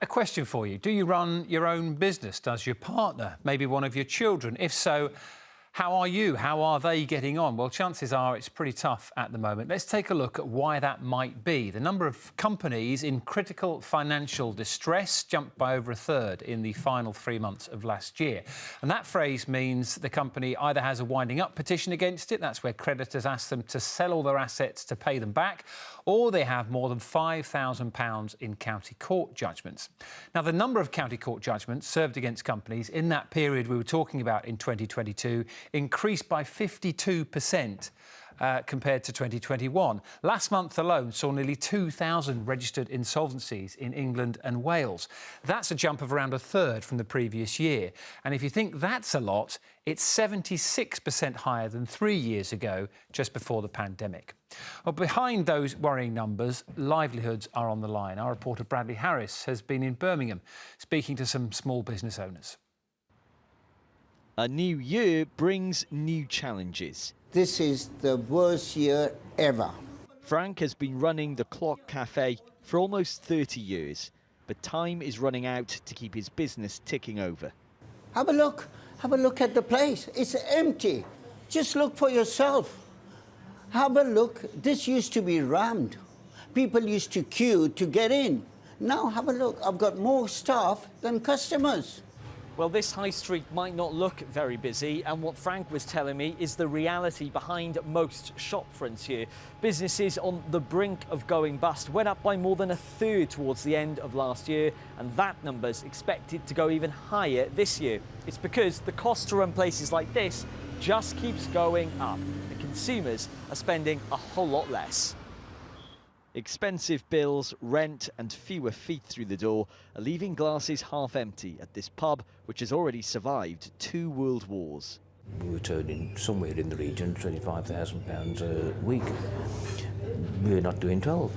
A question for you. Do you run your own business? Does your partner? Maybe one of your children? If so, how are you? How are they getting on? Well, chances are it's pretty tough at the moment. Let's take a look at why that might be. The number of companies in critical financial distress jumped by over a third in the final 3 months of last year. And that phrase means the company either has a winding up petition against it, that's where creditors ask them to sell all their assets to pay them back, or they have more than £5,000 in county court judgments. Now, the number of county court judgments served against companies in that period we were talking about in 2022 increased by 52% compared to 2021. Last month alone saw nearly 2,000 registered insolvencies in England and Wales. That's a jump of around a third from the previous year. And if you think that's a lot, it's 76% higher than 3 years ago, just before the pandemic. Well, behind those worrying numbers, livelihoods are on the line. Our reporter Bradley Harris has been in Birmingham speaking to some small business owners. A new year brings new challenges. This is the worst year ever. Frank has been running the Clock Cafe for almost 30 years, but time is running out to keep his business ticking over. Have a look at the place. It's empty. Just look for yourself. Have a look. This used to be rammed. People used to queue to get in. Now have a look. I've got more staff than customers. Well, this high street might not look very busy, and what Frank was telling me is the reality behind most shop fronts here. Businesses on the brink of going bust went up by more than a third towards the end of last year, and that number's expected to go even higher this year. It's because the cost to run places like this just keeps going up. The consumers are spending a whole lot less. Expensive bills, rent and fewer feet through the door are leaving glasses half empty at this pub, which has already survived 2 world wars. We were turning somewhere in the region £25,000 a week. We're not doing 12,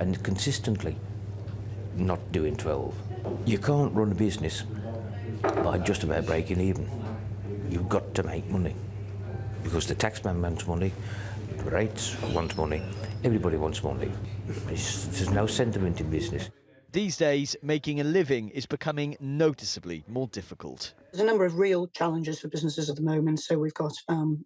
and consistently not doing 12. You can't run a business by just about breaking even. You've got to make money, because the taxman wants money, the rates want money. Everybody wants money. There's no sentiment in business. These days, making a living is becoming noticeably more difficult. There's a number of real challenges for businesses at the moment. So we've got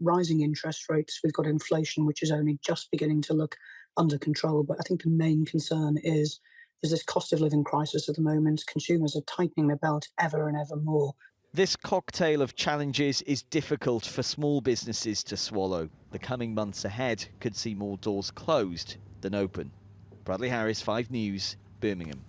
rising interest rates, we've got inflation, which is only just beginning to look under control. But I think the main concern is there's this cost of living crisis at the moment. Consumers are tightening their belt ever and ever more. This cocktail of challenges is difficult for small businesses to swallow. The coming months ahead could see more doors closed than open. Bradley Harris, 5 News, Birmingham.